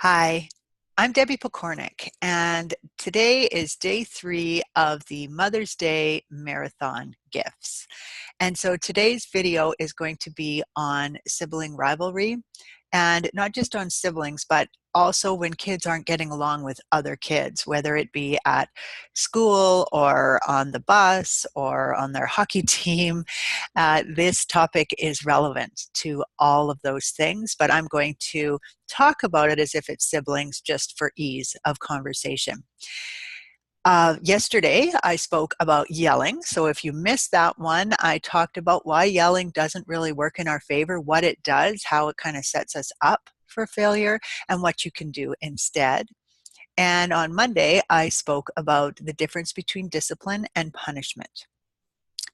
Hi, I'm Debbie Pokornik, and today is day 3 of the Mother's Day Marathon Gifts. And so today's video is going to be on sibling rivalry, and not just on siblings, but also when kids aren't getting along with other kids, whether it be at school or on the bus or on their hockey team. This topic is relevant to all of those things, but I'm going to talk about it as if it's siblings just for ease of conversation. Yesterday, I spoke about yelling. So if you missed that one, I talked about why yelling doesn't really work in our favor, what it does, how it kind of sets us up for failure, and what you can do instead. And on Monday, I spoke about the difference between discipline and punishment,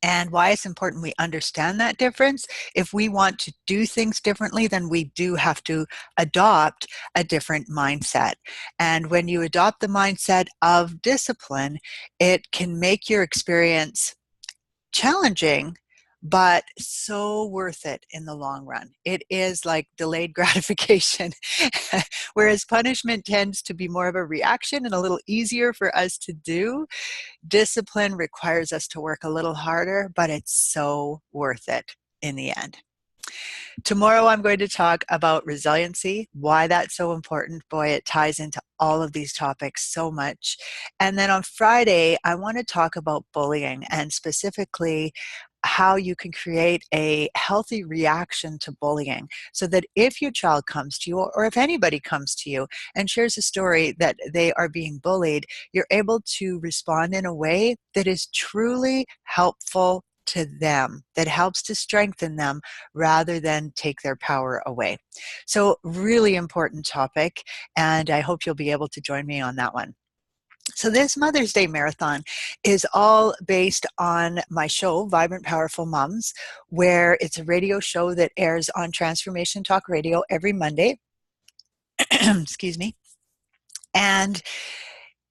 and why it's important we understand that difference. If we want to do things differently, then we do have to adopt a different mindset. And when you adopt the mindset of discipline, it can make your experience challenging, but so worth it in the long run. It is like delayed gratification, whereas punishment tends to be more of a reaction and a little easier for us to do. Discipline requires us to work a little harder, but it's so worth it in the end. Tomorrow, I'm going to talk about resiliency, why that's so important. Boy, it ties into all of these topics so much. And then on Friday, I want to talk about bullying, and specifically how you can create a healthy reaction to bullying, so that if your child comes to you, or if anybody comes to you and shares a story that they are being bullied, you're able to respond in a way that is truly helpful to them, that helps to strengthen them rather than take their power away. So really important topic, and I hope you'll be able to join me on that one. So this Mother's Day Marathon is all based on my show, Vibrant Powerful Moms, where it's a radio show that airs on Transformation Talk Radio every Monday. Excuse me. And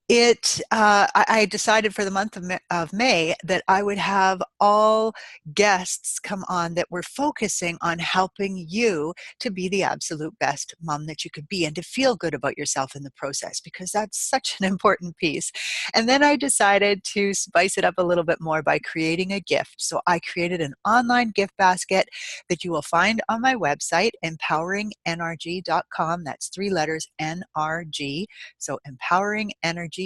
I decided for the month of May that I would have all guests come on that were focusing on helping you to be the absolute best mom that you could be, and to feel good about yourself in the process, because that's such an important piece. And then I decided to spice it up a little bit more by creating a gift. So I created an online gift basket that you will find on my website, empoweringenergy.com. That's 3 letters, NRG. So empoweringenergy.com.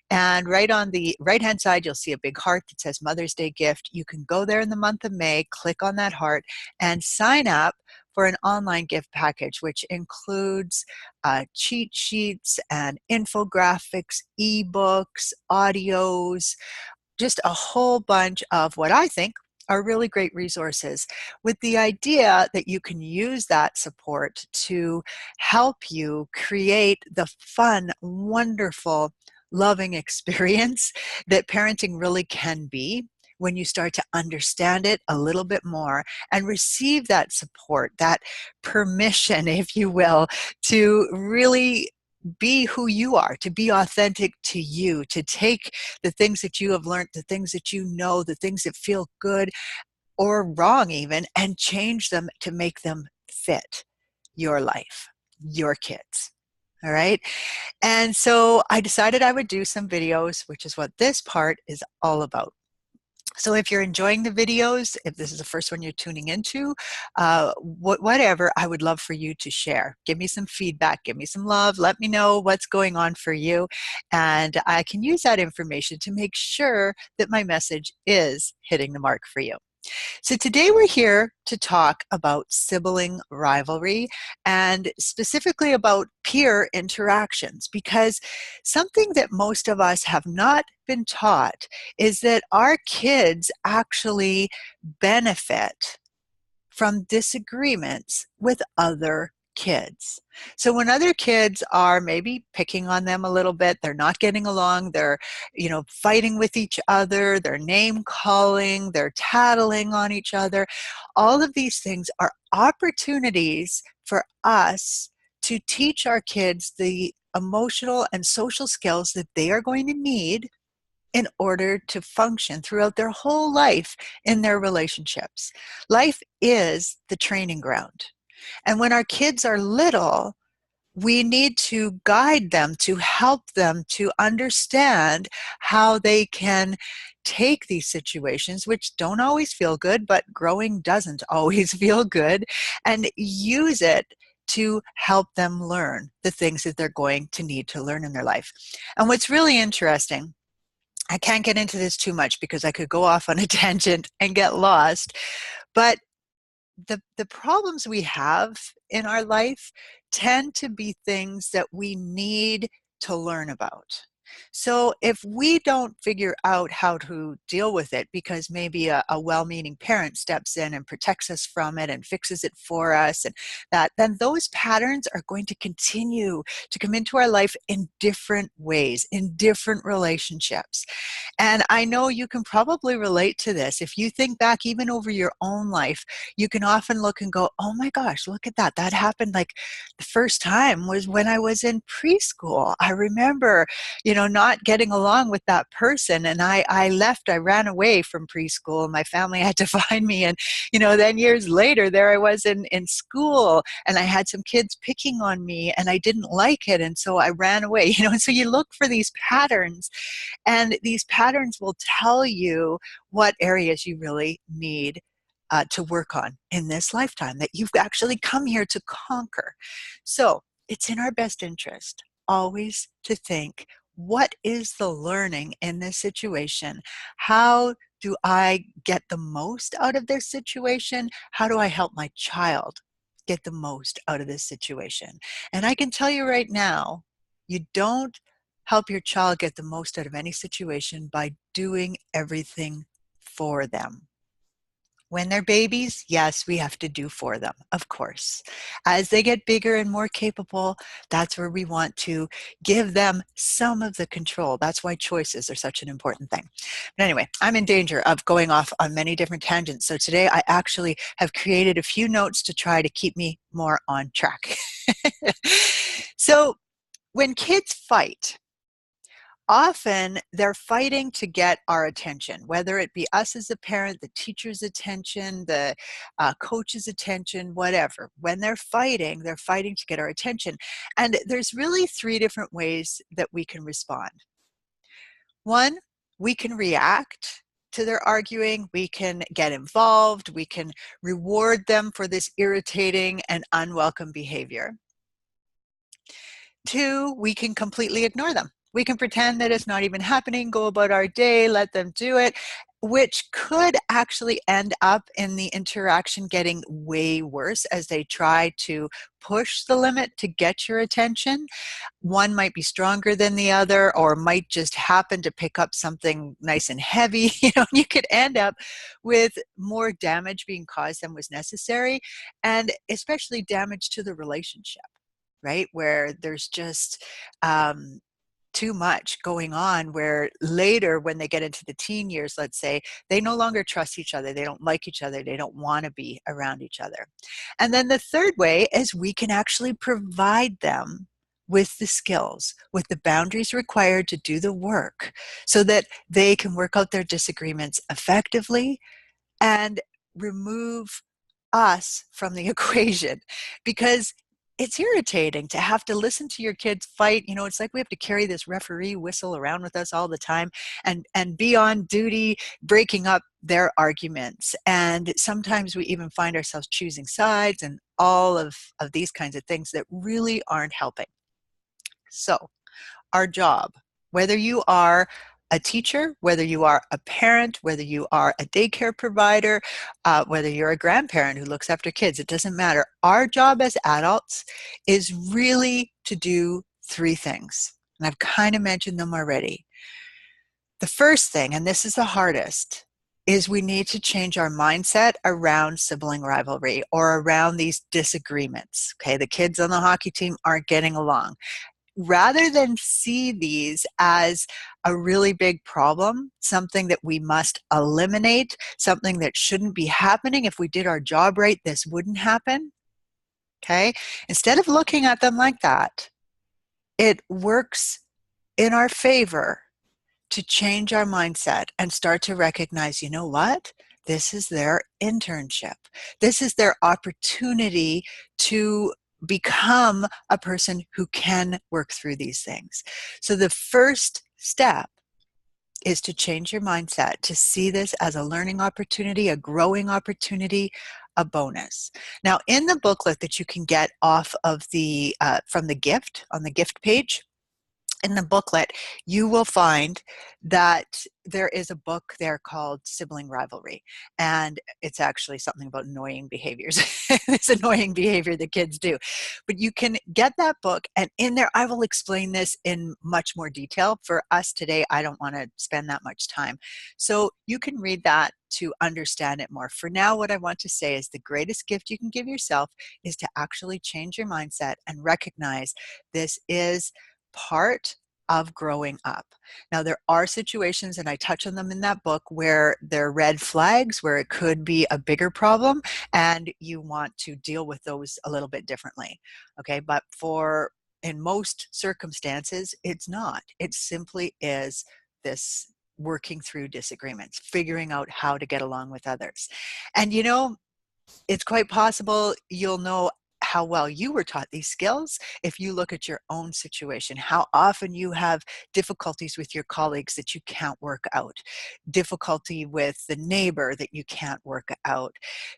And right on the right hand side, you'll see a big heart that says Mother's Day gift. You can go there in the month of May, click on that heart, and sign up for an online gift package, which includes cheat sheets and infographics, ebooks, audios, just a whole bunch of what I think are really great resources, with the idea that you can use that support to help you create the fun, wonderful, loving experience that parenting really can be when you start to understand it a little bit more and receive that support, that permission, if you will, to really be who you are, to be authentic to you, to take the things that you have learned, the things that you know, the things that feel good or wrong even, and change them to make them fit your life, your kids. All right. And so I decided I would do some videos, which is what this part is all about. So if you're enjoying the videos, if this is the first one you're tuning into, whatever, I would love for you to share. Give me some feedback, give me some love, let me know what's going on for you, and I can use that information to make sure that my message is hitting the mark for you. So today we're here to talk about sibling rivalry, and specifically about peer interactions, because something that most of us have not been taught is that our kids actually benefit from disagreements with other kids. So when other kids are maybe picking on them a little bit, they're not getting along, they're, fighting with each other, they're name calling, they're tattling on each other. All of these things are opportunities for us to teach our kids the emotional and social skills that they are going to need in order to function throughout their whole life in their relationships. Life is the training ground. And when our kids are little, we need to guide them, to help them to understand how they can take these situations, which don't always feel good, but growing doesn't always feel good, and use it to help them learn the things that they're going to need to learn in their life. And what's really interesting, I can't get into this too much because I could go off on a tangent and get lost, but the problems we have in our life tend to be things that we need to learn about. So if we don't figure out how to deal with it because maybe a well-meaning parent steps in and protects us from it and fixes it for us, and that, then those patterns are going to continue to come into our life in different ways, in different relationships. And I know you can probably relate to this. If you think back even over your own life, you can often look and go, oh my gosh, look at that. That happened like the first time was when I was in preschool. I remember, not getting along with that person. And I left, I ran away from preschool. My family had to find me. And, then years later, there I was in school and I had some kids picking on me and I didn't like it. And so I ran away, and so you look for these patterns, and these patterns will tell you what areas you really need to work on in this lifetime that you've actually come here to conquer. So it's in our best interest always to think, what is the learning in this situation? How do I get the most out of this situation? How do I help my child get the most out of this situation? And I can tell you right now, you don't help your child get the most out of any situation by doing everything for them. When they're babies, yes, we have to do for them, of course. As they get bigger and more capable, that's where we want to give them some of the control. That's why choices are such an important thing. But anyway, I'm in danger of going off on many different tangents. So today I actually have created a few notes to try to keep me more on track. So when kids fight, often they're fighting to get our attention, whether it be us as a parent, the teacher's attention, the coach's attention, whatever. When they're fighting to get our attention. And there's really three different ways that we can respond. One, we can react to their arguing, we can get involved, we can reward them for this irritating and unwelcome behavior. Two, we can completely ignore them. We can pretend that it's not even happening, go about our day, let them do it, which could actually end up in the interaction getting way worse as they try to push the limit to get your attention. One might be stronger than the other, or might just happen to pick up something nice and heavy. You could end up with more damage being caused than was necessary, and especially damage to the relationship, right? Where there's just too much going on, where later when they get into the teen years, let's say, they no longer trust each other, they don't like each other, they don't want to be around each other. And then the third way is we can actually provide them with the skills, with the boundaries required to do the work so that they can work out their disagreements effectively and remove us from the equation, because it's irritating to have to listen to your kids fight. It's like we have to carry this referee whistle around with us all the time and be on duty breaking up their arguments. And sometimes we even find ourselves choosing sides and all of these kinds of things that really aren't helping. So our job, whether you are a teacher, whether you are a parent, whether you are a daycare provider, whether you're a grandparent who looks after kids, it doesn't matter. Our job as adults is really to do three things. And I've kind of mentioned them already. The first thing, and this is the hardest, is we need to change our mindset around sibling rivalry or around these disagreements. Okay, the kids on the hockey team aren't getting along. Rather than see these as a really big problem, something that we must eliminate, something that shouldn't be happening, if we did our job right, this wouldn't happen, okay? Instead of looking at them like that, it works in our favor to change our mindset and start to recognize, you know what? This is their internship. This is their opportunity to become a person who can work through these things. So the first step is to change your mindset, to see this as a learning opportunity, a growing opportunity, a bonus. Now, in the booklet that you can get off of the from the gift on the gift page, in the booklet, you will find that there is a book there called Sibling Rivalry. And it's actually something about annoying behaviors. It's annoying behavior that kids do. But you can get that book, and in there, I will explain this in much more detail. For us today, I don't want to spend that much time. So you can read that to understand it more. For now, what I want to say is the greatest gift you can give yourself is to actually change your mindset and recognize this is part of growing up. Now, there are situations, and I touch on them in that book, where there are red flags, where it could be a bigger problem, and you want to deal with those a little bit differently. Okay, but in most circumstances, it's not. It simply is this working through disagreements, figuring out how to get along with others. And it's quite possible you'll know how well you were taught these skills if you look at your own situation, how often you have difficulties with your colleagues that you can't work out, difficulty with the neighbor that you can't work out.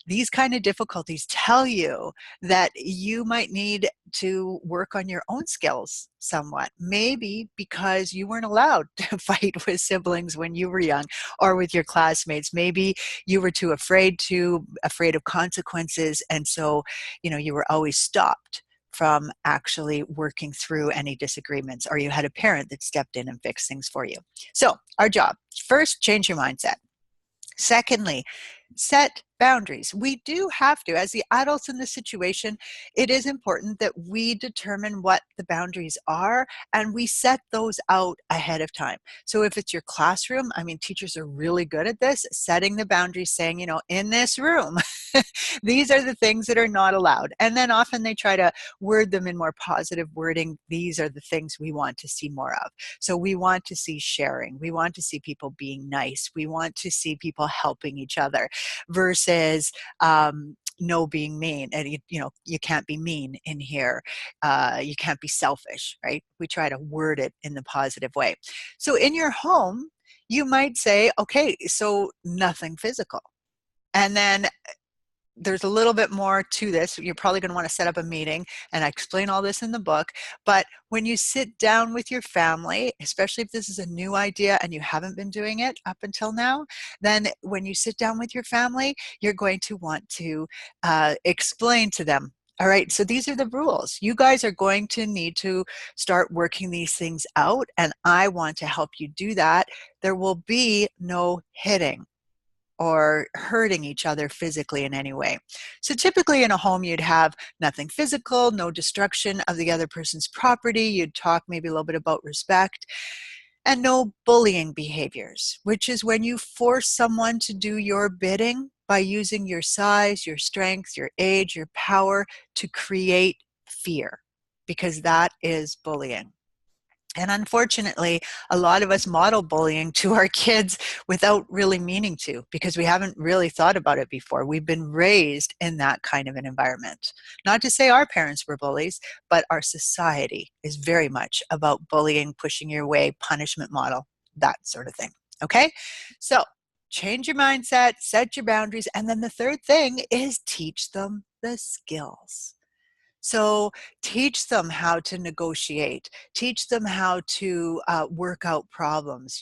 These kind of difficulties tell you that you might need to work on your own skills somewhat, maybe because you weren't allowed to fight with siblings when you were young or with your classmates. Maybe you were too afraid of consequences, and so you were always stopped from actually working through any disagreements, or you had a parent that stepped in and fixed things for you. So our job: first, change your mindset. Secondly, set boundaries. We do have to, as the adults in the situation, it is important that we determine what the boundaries are and we set those out ahead of time. So if it's your classroom, teachers are really good at this, setting the boundaries, saying, in this room, these are the things that are not allowed. And then often they try to word them in more positive wording. These are the things we want to see more of. So we want to see sharing. We want to see people being nice. We want to see people helping each other versus no being mean. And you can't be mean in here. You can't be selfish, right? We try to word it in the positive way. So in your home, you might say, okay, so nothing physical. And then there's a little bit more to this. You're probably going to want to set up a meeting, and I explain all this in the book. But when you sit down with your family, especially if this is a new idea and you haven't been doing it up until now, then when you sit down with your family, you're going to want to explain to them, all right, so these are the rules. You guys are going to need to start working these things out, and I want to help you do that. There will be no hitting or hurting each other physically in any way. So typically in a home, you'd have nothing physical, no destruction of the other person's property. You'd talk maybe a little bit about respect, and no bullying behaviors, which is when you force someone to do your bidding by using your size, your strength, your age, your power to create fear, because that is bullying. And unfortunately, a lot of us model bullying to our kids without really meaning to, because we haven't really thought about it before. We've been raised in that kind of an environment. Not to say our parents were bullies, but our society is very much about bullying, pushing your way, punishment model, that sort of thing. Okay? So change your mindset, set your boundaries, and then the third thing is teach them the skills. So teach them how to negotiate, teach them how to work out problems,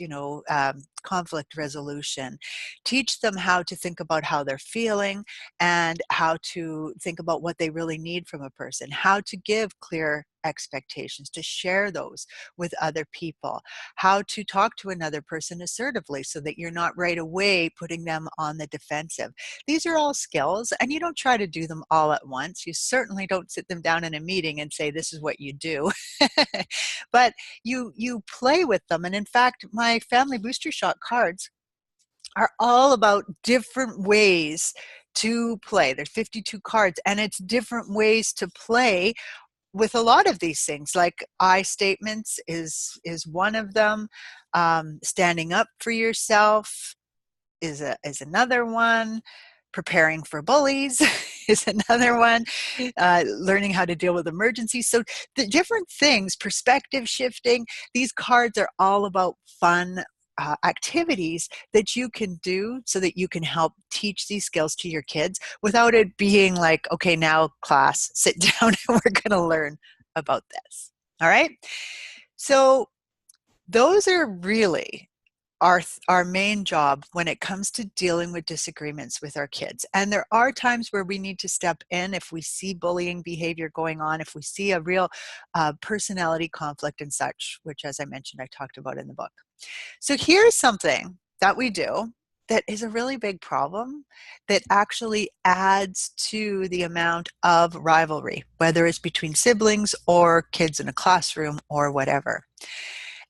conflict resolution, teach them how to think about how they're feeling and how to think about what they really need from a person, how to give clear expectations, to share those with other people, how to talk to another person assertively so that you're not right away putting them on the defensive. These are all skills, and you don't try to do them all at once. You certainly don't sit them down in a meeting and say, this is what you do. But you play with them. And in fact, my family booster shot cards are all about different ways to play. There's 52 cards, and it's different ways to play with a lot of these things. Like I statements is one of them. Standing up for yourself is another one. Preparing for bullies is another one. Learning how to deal with emergencies. So the different things, perspective shifting, these cards are all about fun activities that you can do so that you can help teach these skills to your kids without it being like, okay, now class, sit down and we're going to learn about this. All right. So those are really our main job when it comes to dealing with disagreements with our kids. And there are times where we need to step in if we see bullying behavior going on, if we see a real personality conflict and such, which, as I mentioned, I talked about in the book. So here's something that we do that is a really big problem that actually adds to the amount of rivalry, whether it's between siblings or kids in a classroom or whatever.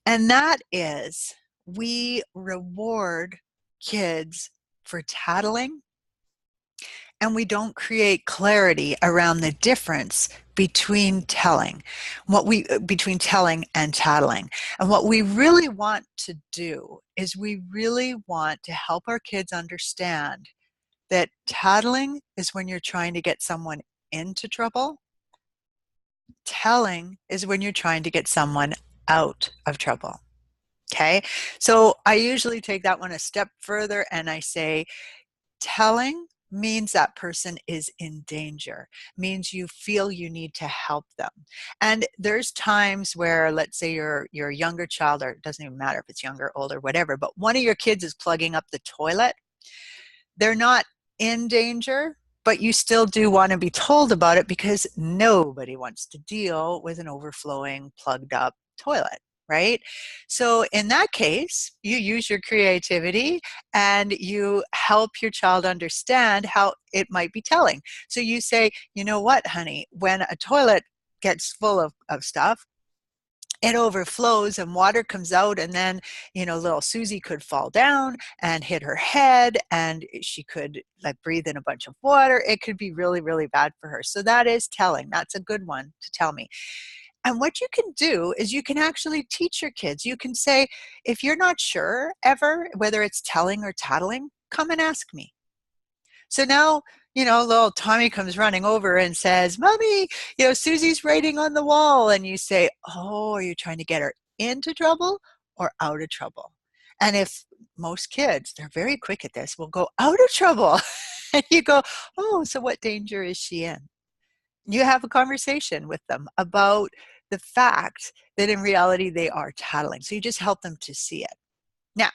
And that is, we reward kids for tattling, and we don't create clarity around the difference between telling and tattling. And what we really want to do is we really want to help our kids understand that tattling is when you're trying to get someone into trouble. Telling is when you're trying to get someone out of trouble. Okay, so I usually take that one a step further and I say, telling means that person is in danger, means you feel you need to help them. And there's times where, let's say you're a younger child, or it doesn't even matter if it's younger, older, whatever, but one of your kids is plugging up the toilet. They're not in danger, but you still do want to be told about it because nobody wants to deal with an overflowing, plugged up toilet. Right? So in that case, you use your creativity and you help your child understand how it might be telling. So you say, you know what, honey, when a toilet gets full of stuff, it overflows and water comes out, and then, little Susie could fall down and hit her head, and she could like breathe in a bunch of water. It could be really, really bad for her. So that is telling. That's a good one to tell me. And what you can do is you can actually teach your kids. You can say, if you're not sure ever whether it's telling or tattling, come and ask me. So now, little Tommy comes running over and says, Mommy, Susie's writing on the wall. And you say, oh, are you trying to get her into trouble or out of trouble? And if most kids, they're very quick at this, will go out of trouble. And you go, oh, so what danger is she in? You have a conversation with them about the fact that in reality they are tattling. So you just help them to see it. Now,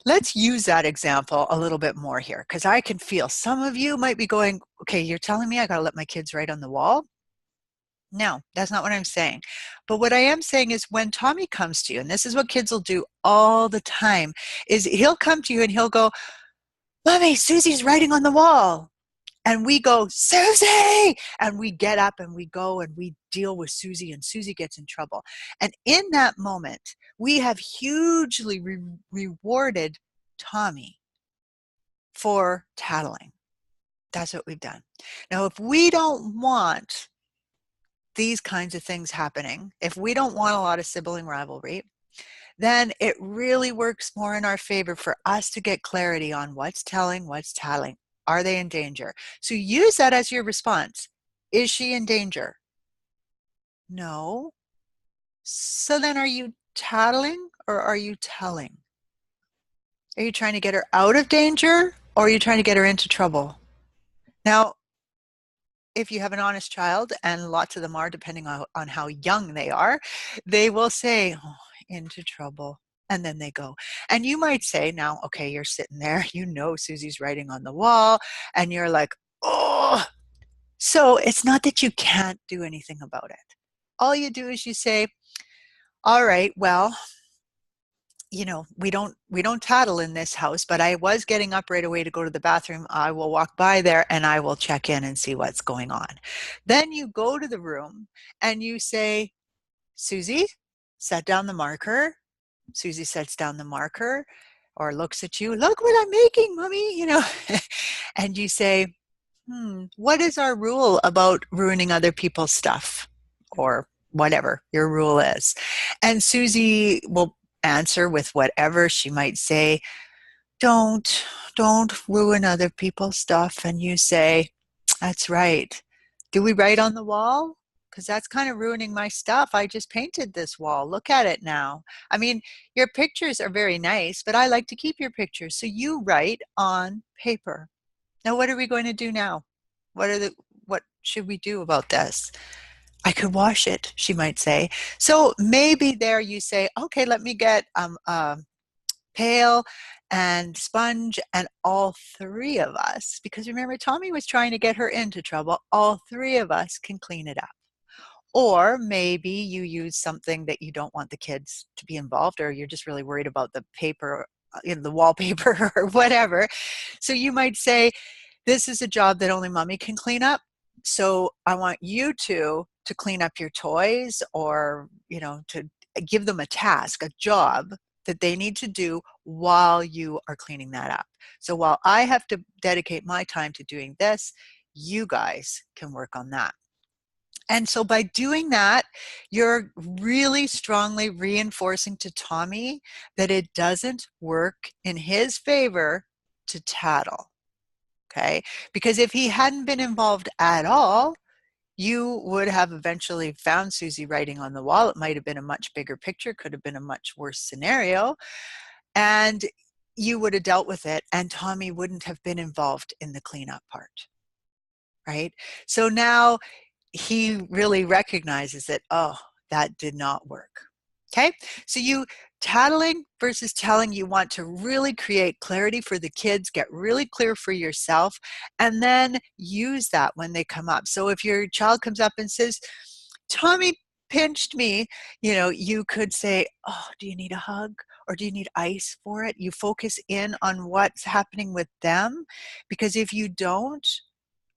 let's use that example a little bit more here, because I can feel some of you might be going, okay, you're telling me I got to let my kids write on the wall? No, that's not what I'm saying. But what I am saying is when Tommy comes to you, and this is what kids will do all the time, is he'll come to you and he'll go, Mommy, Susie's writing on the wall. And we go, Susie! And we get up and we go and we deal with Susie, and Susie gets in trouble. And in that moment, we have hugely rewarded Tommy for tattling. That's what we've done. Now, if we don't want these kinds of things happening, if we don't want a lot of sibling rivalry, then it really works more in our favor for us to get clarity on what's telling, what's tattling. Are they in danger? So use that as your response. Is she in danger? No. So then are you tattling or are you telling? Are you trying to get her out of danger or are you trying to get her into trouble? Now, if you have an honest child, and lots of them are, depending on how young they are, they will say, oh, into trouble. And then they go. And you might say, now, okay, you're sitting there, Susie's writing on the wall, and you're like, oh. So it's not that you can't do anything about it. All you do is you say, all right, well, we don't tattle in this house, but I was getting up right away to go to the bathroom. I will walk by there and I will check in and see what's going on. Then you go to the room and you say, Susie, set down the marker. Susie sets down the marker or looks at you, look what I'm making, Mommy, and you say, what is our rule about ruining other people's stuff, or whatever your rule is? And Susie will answer with whatever she might say. Don't don't ruin other people's stuff. And you say, that's right. Do we write on the wall? Because that's kind of ruining my stuff. I just painted this wall. Look at it now. I mean, your pictures are very nice, but I like to keep your pictures. So you write on paper. Now, what are we going to do now? What should we do about this? I could wash it, she might say. So maybe there you say, okay, let me get pail and sponge, and all three of us, because remember, Tommy was trying to get her into trouble, all three of us can clean it up. Or maybe you use something that you don't want the kids to be involved, or you're just really worried about the paper in the wallpaper or whatever. So you might say, this is a job that only mommy can clean up. So I want you to clean up your toys, or, to give them a task, a job that they need to do while you are cleaning that up. So while I have to dedicate my time to doing this, you guys can work on that. And so by doing that, you're really strongly reinforcing to Tommy that it doesn't work in his favor to tattle. Okay? Because if he hadn't been involved at all, you would have eventually found Susie writing on the wall. It might have been a much bigger picture, could have been a much worse scenario, and you would have dealt with it, and Tommy wouldn't have been involved in the cleanup part, right? So now he really recognizes that, oh, that did not work. Okay, so tattling versus telling, you want to really create clarity for the kids, get really clear for yourself, and then use that when they come up. So if your child comes up and says, Tommy pinched me, you could say, oh, do you need a hug? Or do you need ice for it? You focus in on what's happening with them, because if you don't,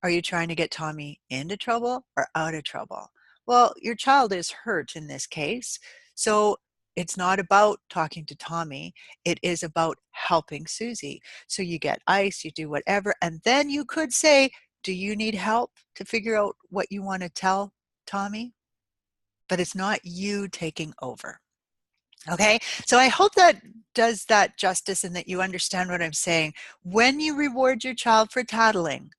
are you trying to get Tommy into trouble or out of trouble? Well, your child is hurt in this case. So it's not about talking to Tommy. It is about helping Susie. So you get ice, you do whatever, and then you could say, do you need help to figure out what you want to tell Tommy? But it's not you taking over. Okay, so I hope that does that justice and that you understand what I'm saying. When you reward your child for tattling,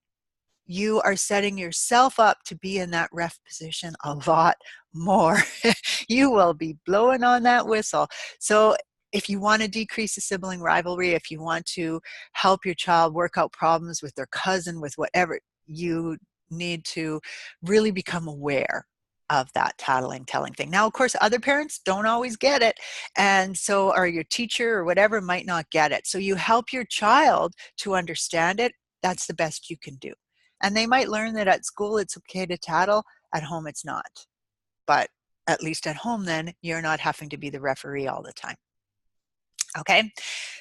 you are setting yourself up to be in that ref position a lot more. You will be blowing on that whistle. So if you want to decrease the sibling rivalry, if you want to help your child work out problems with their cousin, with whatever, you need to really become aware of that tattling, telling thing. Now, of course, other parents don't always get it. And so, or your teacher or whatever might not get it. So you help your child to understand it. That's the best you can do. And they might learn that at school it's okay to tattle, at home it's not. But at least at home then, you're not having to be the referee all the time. Okay,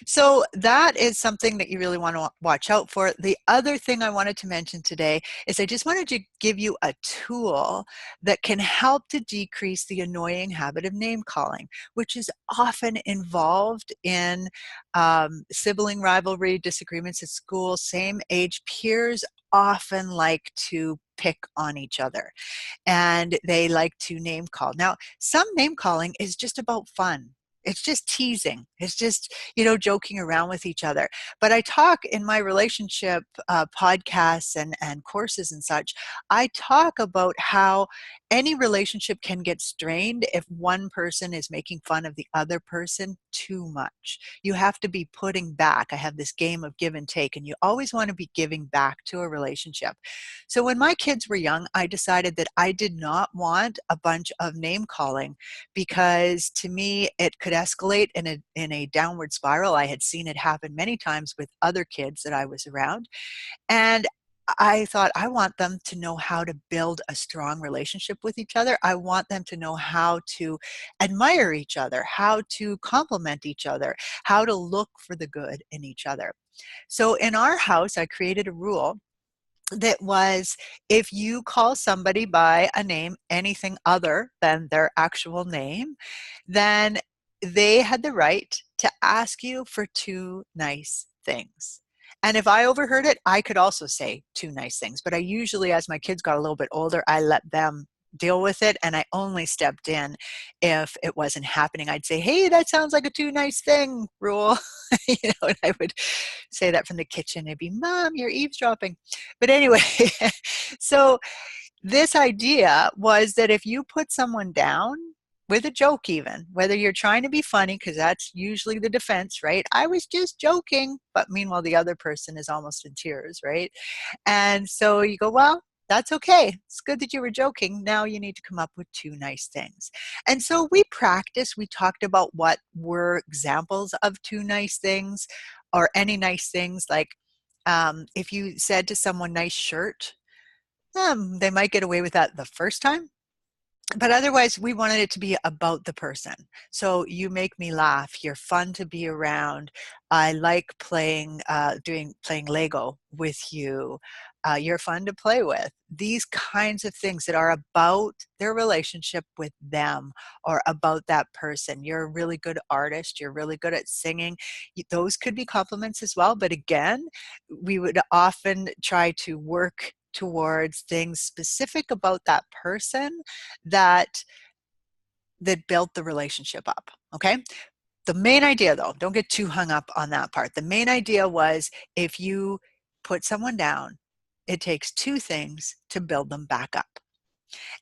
so that is something that you really want to watch out for. The other thing I wanted to mention today is I just wanted to give you a tool that can help to decrease the annoying habit of name calling, which is often involved in sibling rivalry, disagreements at school. Same age peers often like to pick on each other, and they like to name call. Now, some name calling is just about fun. It's just teasing. It's just, joking around with each other. But I talk in my relationship podcasts and courses and such, I talk about how any relationship can get strained if one person is making fun of the other person too much. You have to be putting back. I have this game of give and take, and you always want to be giving back to a relationship. So when my kids were young, I decided that I did not want a bunch of name calling, because to me it could escalate in a downward spiral. I had seen it happen many times with other kids that I was around, and I thought, I want them to know how to build a strong relationship with each other. I want them to know how to admire each other, how to compliment each other, how to look for the good in each other. So in our house, I created a rule that was, if you call somebody by a name, anything other than their actual name, then they had the right to ask you for two nice things. And if I overheard it, I could also say two nice things. But I usually, as my kids got a little bit older, I let them deal with it, and I only stepped in if it wasn't happening. I'd say, hey, that sounds like a too nice thing rule. And I would say that from the kitchen. It'd be, Mom, you're eavesdropping. But anyway, so this idea was that if you put someone down with a joke, even whether you're trying to be funny, because that's usually the defense, right? I was just joking, but meanwhile the other person is almost in tears, right? And so you go, well, that's okay. It's good that you were joking. Now you need to come up with two nice things. And so we practiced. We talked about what were examples of two nice things or any nice things. Like if you said to someone, nice shirt, they might get away with that the first time. But otherwise, we wanted it to be about the person. So you make me laugh. You're fun to be around. I like playing Lego with you. You're fun to play with. These kinds of things that are about their relationship with them or about that person. You're a really good artist. You're really good at singing. Those could be compliments as well. But again, we would often try to work towards things specific about that person that built the relationship up. Okay. The main idea, though, don't get too hung up on that part. The main idea was if you put someone down, it takes two things to build them back up.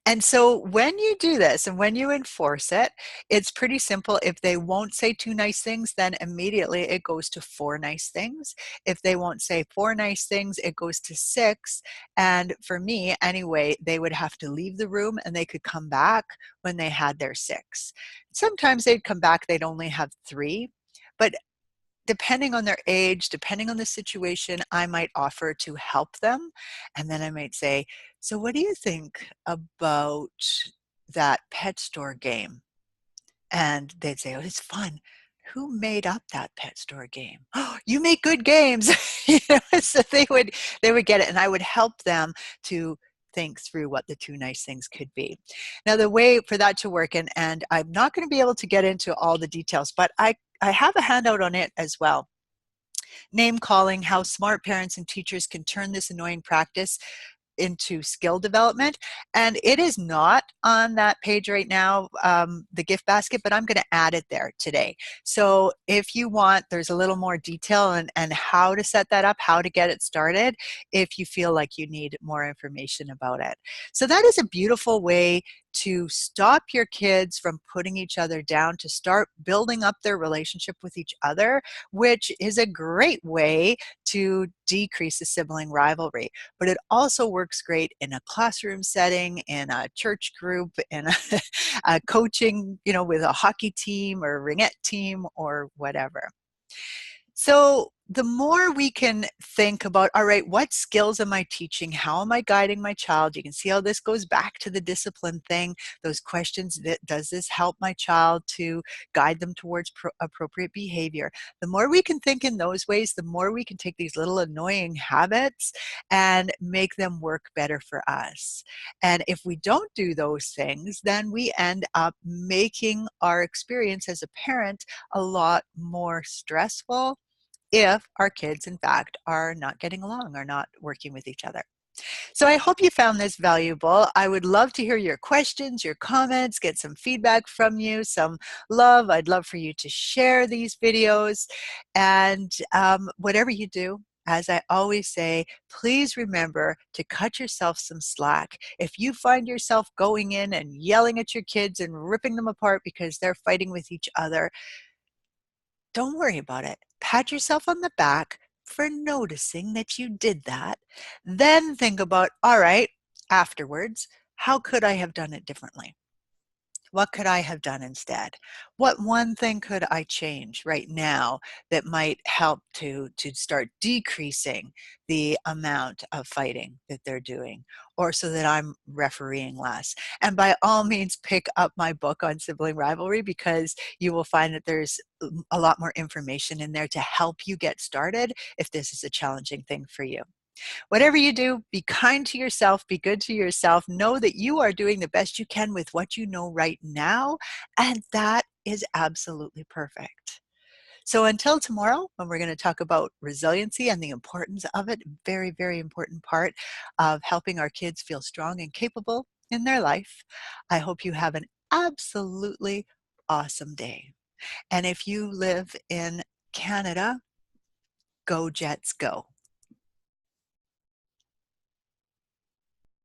And so when you do this and when you enforce it, it's pretty simple. If they won't say two nice things, then immediately it goes to four nice things. If they won't say four nice things, it goes to six. And for me, anyway, they would have to leave the room and they could come back when they had their six. Sometimes they'd come back, they'd only have three. But depending on their age, depending on the situation, I might offer to help them. And then I might say, so what do you think about that pet store game? And they'd say, oh, it's fun. Who made up that pet store game? Oh, you make good games. So they would get it. And I would help them to think through what the two nice things could be. Now, the way for that to work, and I'm not going to be able to get into all the details, but I have a handout on it as well. Name calling, how smart parents and teachers can turn this annoying practice into skill development. And it is not on that page right now, the gift basket, but I'm going to add it there today. So if you want, there's a little more detail and how to set that up, how to get it started, if you feel like you need more information about it. So that is a beautiful way to stop your kids from putting each other down, to start building up their relationship with each other, which is a great way to decrease the sibling rivalry. But it also works great in a classroom setting, in a church group, in a coaching, with a hockey team or ringette team or whatever. So the more we can think about, all right, what skills am I teaching? How am I guiding my child? You can see how this goes back to the discipline thing. Those questions, does this help my child to guide them towards appropriate behavior? The more we can think in those ways, the more we can take these little annoying habits and make them work better for us. And if we don't do those things, then we end up making our experience as a parent a lot more stressful if our kids, in fact, are not getting along or not working with each other. So I hope you found this valuable. I would love to hear your questions, your comments, get some feedback from you, some love. I'd love for you to share these videos. And whatever you do, as I always say, please remember to cut yourself some slack. If you find yourself going in and yelling at your kids and ripping them apart because they're fighting with each other, don't worry about it. Pat yourself on the back for noticing that you did that. Then think about, all right, afterwards, how could I have done it differently? What could I have done instead? What one thing could I change right now that might help to start decreasing the amount of fighting that they're doing, or so that I'm refereeing less? And by all means, pick up my book on sibling rivalry, because you will find that there's a lot more information in there to help you get started if this is a challenging thing for you. Whatever you do, be kind to yourself, be good to yourself. Know that you are doing the best you can with what you know right now, and that is absolutely perfect. So until tomorrow, when we're going to talk about resiliency and the importance of it, very, very important part of helping our kids feel strong and capable, in their life. I hope you have an absolutely awesome day. And if you live in Canada, go Jets go.